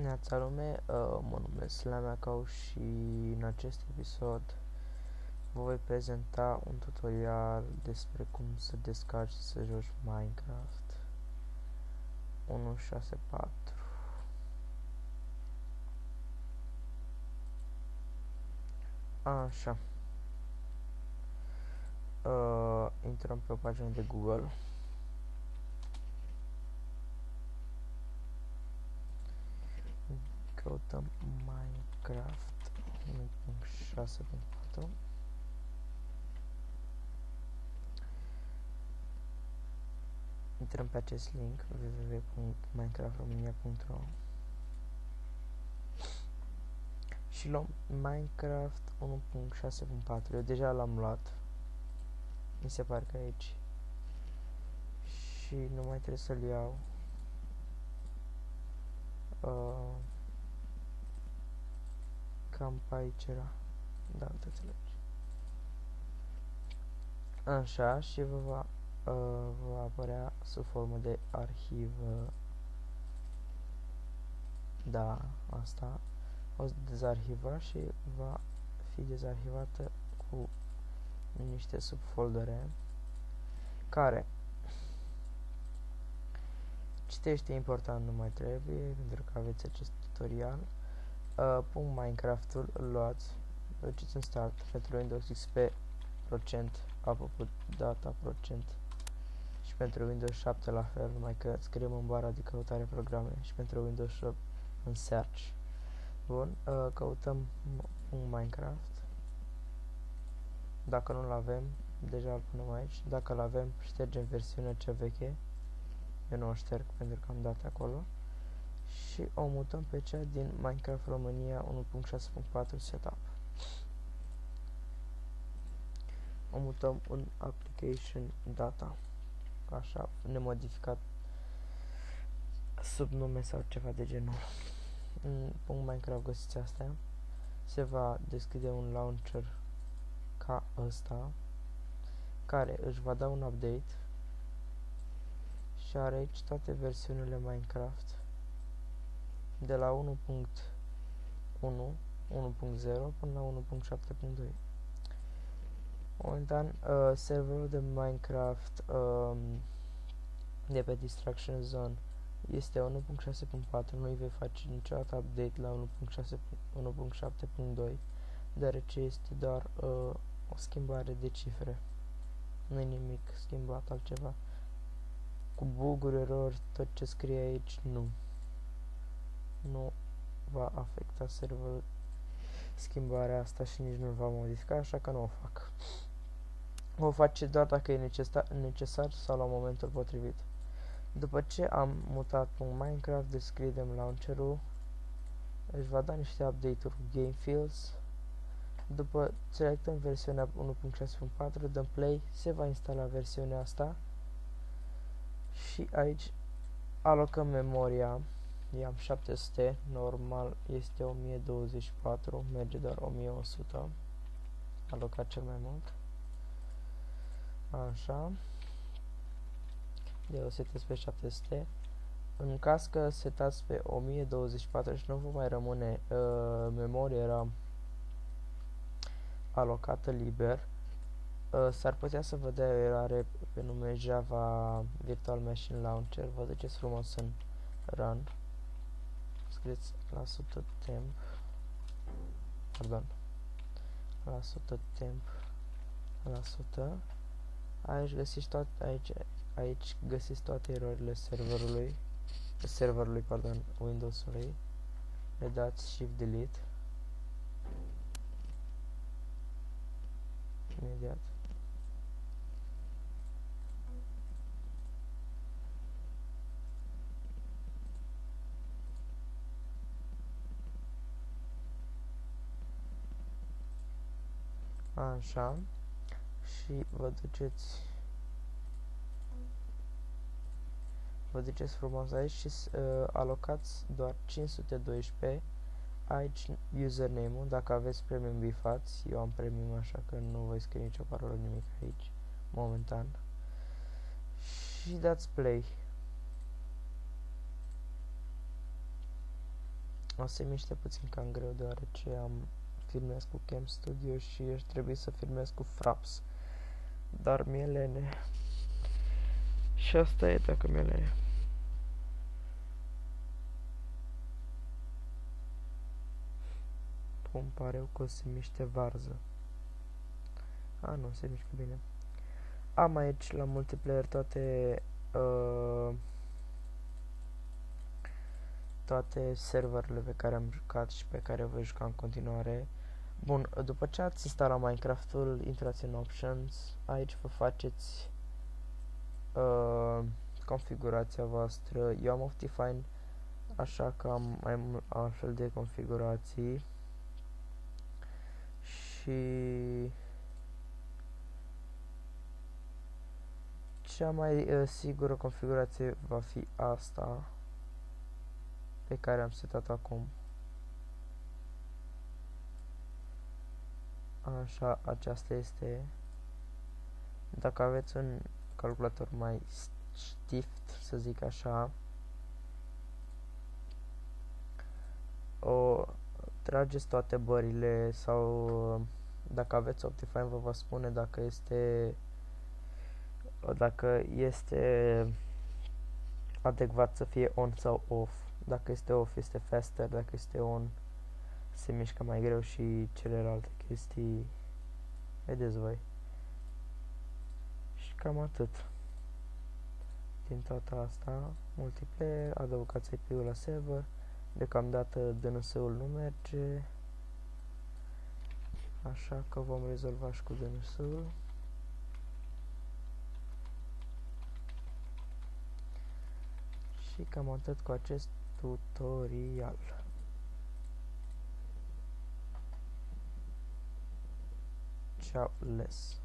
Neața lume, mă numesc Slameacau și în acest episod vă voi prezenta un tutorial despre cum să descarci și să joci Minecraft 1.6.4. Așa. Intrăm pe o pagină de Google. Căutăm Minecraft 1.6.4. Intrăm pe acest link www.minecraftromania.ro și luăm Minecraft 1.6.4. Eu deja l-am luat. Mi se pare că aici. Și nu mai trebuie să-l iau. Cam pe aici era. Da, nu te înțelegi. Așa, și vă va apărea sub formă de arhivă. Da, asta. O să dezarhiva și va fi dezarhivată cu niște subfoldere care citește important nu mai trebuie pentru că aveți acest tutorial. Minecraft-ul îl luați, duceți în start pentru Windows XP procent, apă data procent și pentru Windows 7 la fel, numai că scriem în bara de căutare programe și pentru Windows 8 în search. Bun, căutăm Minecraft. Dacă nu-l avem, deja îl punem aici. Dacă îl avem, ștergem versiunea cea veche. Eu nu o șterg pentru că am dat acolo. Și o mutăm pe cea din Minecraft România 1.6.4 setup. O mutăm în application data. Așa, nemodificat sub nume sau ceva de genul. În Minecraft găsiți astea. Se va deschide un launcher ca ăsta, care își va da un update și are aici toate versiunile Minecraft de la 1.1, 1.0 până la 1.7.2. Momentan, serverul de Minecraft de pe Distraction Zone este 1.6.4, nu îi vei face niciodată update la 1.7.2, deoarece este doar o schimbare de cifre. Nu e nimic schimbat altceva. Cu bug-uri, erori, tot ce scrie aici, nu va afecta serverul schimbarea asta și nici nu va modifica, așa că nu o fac. O face doar dacă e necesar sau la momentul potrivit. După ce am mutat Minecraft, deschidem launcherul, își va da niște update-uri cu Game Fields. După selectăm versiunea 1.6.4, dăm play, se va instala versiunea asta și aici alocăm memoria. I-am 700, normal este 1024, merge doar 1100, alocat cel mai mult. Așa, de o setez pe 700. În caz că setați pe 1024 și nu vă mai rămâne memorie RAM alocată liber, s-ar putea să vă dea o eroare pe nume Java Virtual Machine Launcher. Vă duceți frumos în Run, scrieți la 100 temp, pardon, la 100 temp, la 100. Aici găsiți aici găsiți toate erorile serverului, pardon, Windows-ului. Le dați Shift Delete imediat. Așa. Și vă duceți frumos aici și alocați doar 512. Aici username-ul, dacă aveți premium bifați, eu am premium așa că nu voi scrie nicio parolă, nimic aici momentan. Și dați play. O să miște puțin cam greu, deoarece filmez cu Cam Studio și aș trebui să filmez cu Fraps. Dar mi-e lene. Și asta e dacă mi-e lene. Îmi pare eu că o să miște varză. Nu se mișcă bine. Am aici la multiplayer toate serverele pe care am jucat și pe care voi juca în continuare. Bun, după ce ați instalat Minecraft-ul, intrați în Options, aici vă faceți configurația voastră. Eu am Optifine, așa că am mai altfel de configurații și cea mai sigură configurație va fi asta pe care am setat acum. Așa, aceasta este. Dacă aveți un calculator mai stift, să zic așa, o trageți toate bările sau dacă aveți Optifine vă va spune dacă este adecvat să fie on sau off. Dacă este off este faster, dacă este on se mișcă mai greu și celelalte chestii. Vedeți voi. Și cam atât. Din toată asta, multiplayer, adăugați IP-ul la server. Deocamdată DNS-ul nu merge, așa că vom rezolva și cu DNS-ul. Și cam atât cu acest tutorial. Ciao les.